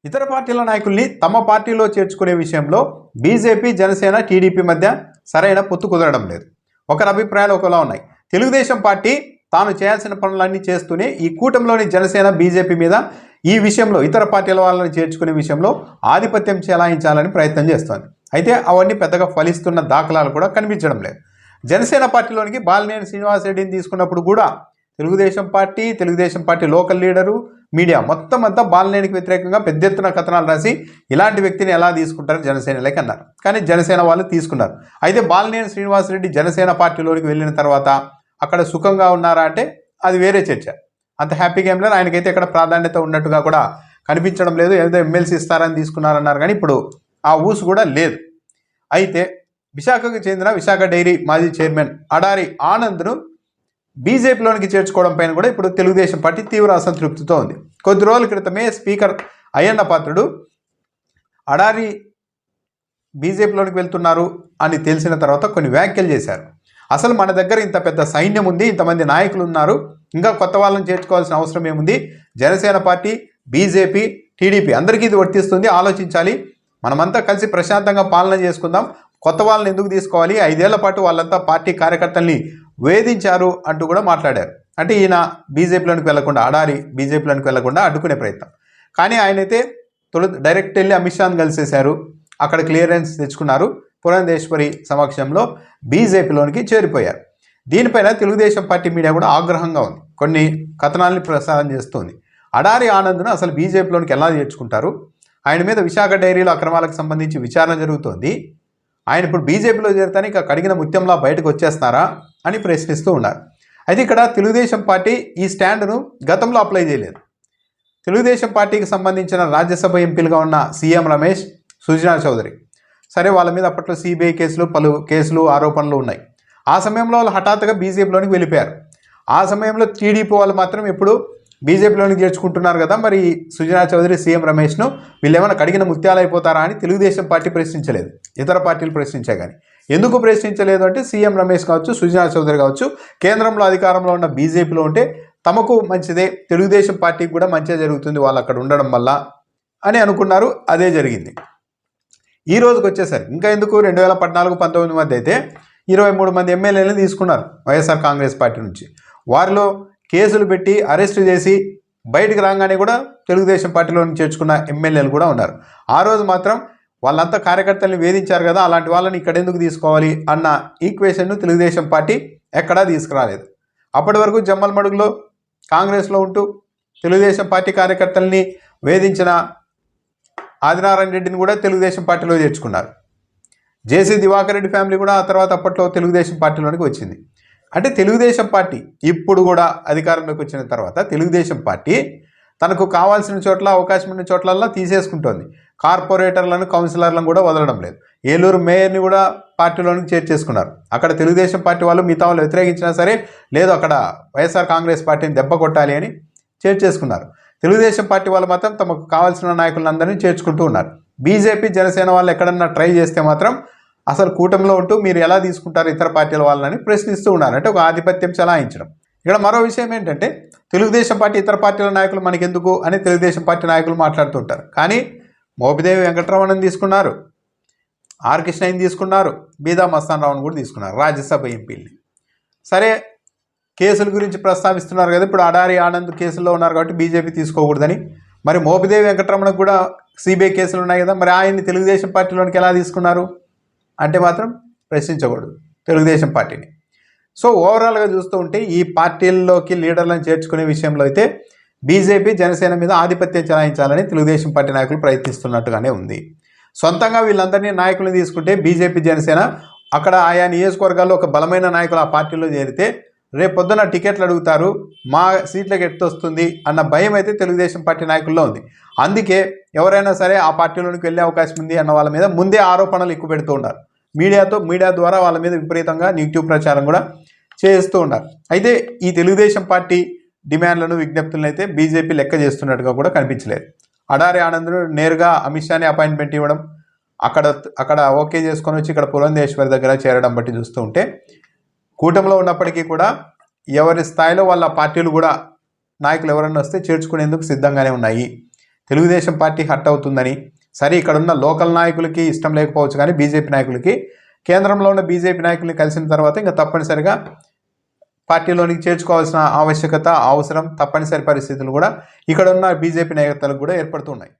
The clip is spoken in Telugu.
ఇతర పార్టీల నాయకుల్ని తమ పార్టీలో చేర్చుకునే విషయంలో బీజేపీ, జనసేన, టీడీపీ మధ్య సరైన పొత్తు కుదరడం లేదు. ఒకరి అభిప్రాయాలు ఒకలా ఉన్నాయి. తెలుగుదేశం పార్టీ తాను చేయాల్సిన పనులన్నీ చేస్తూనే ఈ కూటమిలోని జనసేన, బీజేపీ మీద ఈ విషయంలో ఇతర పార్టీల వాళ్ళని చేర్చుకునే విషయంలో ఆధిపత్యం చెలాయించాలని ప్రయత్నం చేస్తోంది. అయితే అవన్నీ పెద్దగా ఫలిస్తున్న దాఖలాలు కూడా కనిపించడం లేదు. జనసేన పార్టీలోనికి బాలినేని శ్రీనివాసరెడ్డిని తీసుకున్నప్పుడు కూడా Telugu Desam party local leader, media మొత్తం అంతా బాలినేనికి వ్యతిరేకంగా పెద్ద ఎత్తున కథనాలు రాసి ఇలాంటి వ్యక్తిని ఎలా తీసుకుంటారు జనసేనలోకి అన్నారు. కానీ జనసేన వాళ్ళు తీసుకున్నారు. అయితే బాలినేని శ్రీనివాసరెడ్డి జనసేన పార్టీలోనికి వెళ్ళిన తర్వాత అక్కడ సుఖంగా ఉన్నారా అంటే అది వేరే చర్చ. అంత హ్యాపీగా ఏం లేదు. ఆయనకైతే ఇక్కడ ప్రాధాన్యత ఉన్నట్టుగా కూడా కనిపించడం లేదు. ఏదో ఎమ్మెల్సీ ఇస్తారని తీసుకున్నారన్నారు కానీ ఇప్పుడు ఆ ఊసు కూడా లేదు. అయితే విశాఖకు చెందిన విశాఖ డైరీ మాజీ చైర్మన్ అడారి ఆనంద్ను బీజేపీలోనికి చేర్చుకోవడం పైన కూడా ఇప్పుడు తెలుగుదేశం పార్టీ తీవ్ర అసంతృప్తితో ఉంది. కొద్ది రోజుల క్రితమే స్పీకర్ అయ్యన్న పాత్రుడు అడారి బీజేపీలోనికి వెళ్తున్నారు అని తెలిసిన తర్వాత కొన్ని వ్యాఖ్యలు చేశారు. అసలు మన దగ్గర ఇంత పెద్ద సైన్యం ఉంది, ఇంతమంది నాయకులు ఉన్నారు, ఇంకా కొత్త వాళ్ళని చేర్చుకోవాల్సిన అవసరం ఏముంది? జనసేన పార్టీ, బీజేపీ, టీడీపీ అందరికీ ఇది వర్తిస్తుంది, ఆలోచించాలి. మనమంతా కలిసి ప్రశాంతంగా పాలన చేసుకుందాం. కొత్త వాళ్ళని ఎందుకు తీసుకోవాలి? 5 ఏళ్ల పాటు వాళ్ళంతా పార్టీ కార్యకర్తల్ని వేధించారు అంటూ కూడా మాట్లాడారు. అంటే ఈయన బీజేపీలోనికి వెళ్లకుండా, అడారి బీజేపీలోనికి వెళ్లకుండా అడ్డుకునే ప్రయత్నం. కానీ ఆయనైతే డైరెక్ట్ వెళ్ళి అమిత్ షాను కలిసేశారు. అక్కడ క్లియరెన్స్ తెచ్చుకున్నారు. పురంధేశ్వరి సమక్షంలో బీజేపీలోనికి చేరిపోయారు. దీనిపైన తెలుగుదేశం పార్టీ మీడియా కూడా ఆగ్రహంగా ఉంది. కొన్ని కథనాల్ని ప్రసారం చేస్తుంది. అడారి ఆనంద్ను అసలు బీజేపీలోనికి ఎలా చేర్చుకుంటారు? ఆయన మీద విశాఖ డైరీలో అక్రమాలకు సంబంధించి విచారణ జరుగుతోంది. ఆయన ఇప్పుడు బీజేపీలో చేరుతానే ఇక కడిగిన ముత్యంలా బయటకు వచ్చేస్తారా అని ప్రశ్నిస్తూ ఉన్నారు. అయితే ఇక్కడ తెలుగుదేశం పార్టీ ఈ స్టాండ్ను గతంలో అప్లై చేయలేదు. తెలుగుదేశం పార్టీకి సంబంధించిన రాజ్యసభ ఎంపీలుగా ఉన్న సీఎం రమేష్, సుజనా చౌదరి, సరే వాళ్ళ మీద అప్పట్లో సిబిఐ కేసులు, పలు కేసులు, ఆరోపణలు ఉన్నాయి. ఆ సమయంలో వాళ్ళు హఠాత్తుగా బీజేపీలోనికి వెళ్ళిపోయారు. ఆ సమయంలో టీడీపీ వాళ్ళు మాత్రం ఎప్పుడు బీజేపీలోనికి చేర్చుకుంటున్నారు కదా, మరి సుజనా చౌదరి, సీఎం రమేష్ను వీళ్ళు ఏమైనా కడిగిన ముత్యాలు అయిపోతారా అని తెలుగుదేశం పార్టీ ప్రశ్నించలేదు. ఇతర పార్టీలు ప్రశ్నించే కానీ ఎందుకు ప్రశ్నించలేదు అంటే సీఎం రమేష్ కావచ్చు, సుజనా చౌదరి కావచ్చు, కేంద్రంలో అధికారంలో ఉన్న బీజేపీలో ఉంటే తమకు మంచిదే, తెలుగుదేశం పార్టీకి కూడా మంచిగా జరుగుతుంది వాళ్ళు అక్కడ ఉండడం వల్ల అని అనుకున్నారు. అదే జరిగింది. ఈ రోజుకి వచ్చేసరికి ఇంకా ఎందుకు 2014-19 మధ్య అయితే 23 మంది ఎమ్మెల్యేలను తీసుకున్నారు వైఎస్ఆర్ కాంగ్రెస్ పార్టీ నుంచి. వారిలో కేసులు పెట్టి అరెస్టు చేసి బయటికి రాగానే కూడా తెలుగుదేశం పార్టీలో చేర్చుకున్న ఎమ్మెల్యేలు కూడా ఉన్నారు. ఆ రోజు మాత్రం వాళ్ళంతా కార్యకర్తల్ని వేధించారు కదా, అలాంటి వాళ్ళని ఇక్కడ ఎందుకు తీసుకోవాలి అన్న ఈక్వేషన్ను తెలుగుదేశం పార్టీ ఎక్కడా తీసుకురాలేదు. అప్పటి వరకు జమ్మలమడుగులో కాంగ్రెస్లో ఉంటూ తెలుగుదేశం పార్టీ కార్యకర్తల్ని వేధించిన ఆదినారాయణ రెడ్డిని కూడా తెలుగుదేశం పార్టీలో చేర్చుకున్నారు. జేసీ దివాకర్ రెడ్డి ఫ్యామిలీ కూడా ఆ తర్వాత అప్పట్లో తెలుగుదేశం పార్టీలోనికి వచ్చింది. అంటే తెలుగుదేశం పార్టీ ఇప్పుడు కూడా అధికారంలోకి వచ్చిన తర్వాత తెలుగుదేశం పార్టీ తనకు కావాల్సిన చోట్ల, అవకాశం ఉన్న చోట్లల్లా తీసేసుకుంటోంది. కార్పొరేటర్లను, కౌన్సిలర్లను కూడా వదలడం లేదు. ఏలూరు మేయర్ని కూడా పార్టీలోనికి చేర్చేసుకున్నారు. అక్కడ తెలుగుదేశం పార్టీ వాళ్ళు మిగతా వాళ్ళు వ్యతిరేకించినా సరే లేదు, అక్కడ వైఎస్ఆర్ కాంగ్రెస్ పార్టీని దెబ్బ కొట్టాలి అని చేర్చేసుకున్నారు. తెలుగుదేశం పార్టీ వాళ్ళు మాత్రం తమకు కావాల్సిన నాయకులందరినీ చేర్చుకుంటూ ఉన్నారు. బీజేపీ, జనసేన వాళ్ళు ఎక్కడన్నా ట్రై చేస్తే మాత్రం అసలు కూటమిలో ఉంటూ మీరు ఎలా తీసుకుంటారు ఇతర పార్టీల వాళ్ళని ప్రశ్నిస్తూ ఉన్నారు. అంటే ఒక ఆధిపత్యం చెలాయించడం. ఇక్కడ మరో విషయం ఏంటంటే తెలుగుదేశం పార్టీ ఇతర పార్టీల నాయకులు మనకెందుకు అని తెలుగుదేశం పార్టీ నాయకులు మాట్లాడుతుంటారు. కానీ మోపిదేవి వెంకటరమణని తీసుకున్నారు, ఆర్ కృష్ణయ్యని తీసుకున్నారు, బీదా మస్తాన్ రావుని కూడా తీసుకున్నారు, రాజ్యసభ ఎంపీల్ని. సరే కేసుల గురించి ప్రస్తావిస్తున్నారు కదా, ఇప్పుడు అడారి ఆనంద్ కేసుల్లో ఉన్నారు కాబట్టి బీజేపీ తీసుకోకూడదని. మరి మోపిదేవి వెంకటరమణకు కూడా సిబిఐ కేసులు ఉన్నాయి కదా, మరి ఆయన్ని తెలుగుదేశం పార్టీలోనికి ఎలా తీసుకున్నారు అంటే మాత్రం ప్రశ్నించకూడదు తెలుగుదేశం పార్టీని. సో ఓవరాల్గా చూస్తూ ఉంటే ఈ పార్టీల్లోకి లీడర్లను చేర్చుకునే విషయంలో అయితే బీజేపీ, జనసేన మీద ఆధిపత్యం చెలాయించాలని తెలుగుదేశం పార్టీ నాయకులు ప్రయత్నిస్తున్నట్టుగానే ఉంది. సొంతంగా వీళ్ళందరినీ నాయకులను తీసుకుంటే బీజేపీ, జనసేన అక్కడ ఆయా నియోజకవర్గాల్లో ఒక బలమైన నాయకులు ఆ పార్టీలో చేరితే రేపు పొద్దున టికెట్లు అడుగుతారు, మా సీట్లకు ఎట్టొస్తుంది అన్న భయం అయితే తెలుగుదేశం పార్టీ నాయకుల్లో ఉంది. అందుకే ఎవరైనా సరే ఆ పార్టీలోనికి వెళ్ళే అవకాశం ఉంది అన్న వాళ్ళ మీద ముందే ఆరోపణలు ఎక్కువ పెడుతూ ఉన్నారు. మీడియా ద్వారా వాళ్ళ మీద విపరీతంగా నెగిటివ్ ప్రచారం కూడా చేస్తూ ఉన్నారు. అయితే ఈ తెలుగుదేశం పార్టీ డిమాండ్లను, విజ్ఞప్తులను అయితే బీజేపీ లెక్క చేస్తున్నట్టుగా కూడా కనిపించలేదు. అడారి ఆనంద్ను నేరుగా అమిత్ షాని అపాయింట్మెంట్ ఇవ్వడం, అక్కడ ఓకే చేసుకొని వచ్చి ఇక్కడ పురంధేశ్వరి దగ్గర చేరడం బట్టి చూస్తూ ఉంటే కూటమిలో ఉన్నప్పటికీ కూడా ఎవరి స్థాయిలో వాళ్ళ పార్టీలు కూడా నాయకులు ఎవరన్నా వస్తే చేర్చుకునేందుకు సిద్ధంగానే ఉన్నాయి. తెలుగుదేశం పార్టీ హట్ అవుతుందని, సరే ఇక్కడ ఉన్న లోకల్ నాయకులకి ఇష్టం లేకపోవచ్చు కానీ బీజేపీ నాయకులకి, కేంద్రంలో ఉన్న బీజేపీ నాయకుల్ని కలిసిన తర్వాత ఇంకా తప్పనిసరిగా పార్టీలోనికి చేర్చుకోవాల్సిన ఆవశ్యకత, అవసరం, తప్పనిసరి పరిస్థితులు కూడా ఇక్కడ ఉన్న బీజేపీ నేతలకు కూడా ఏర్పడుతున్నాయి.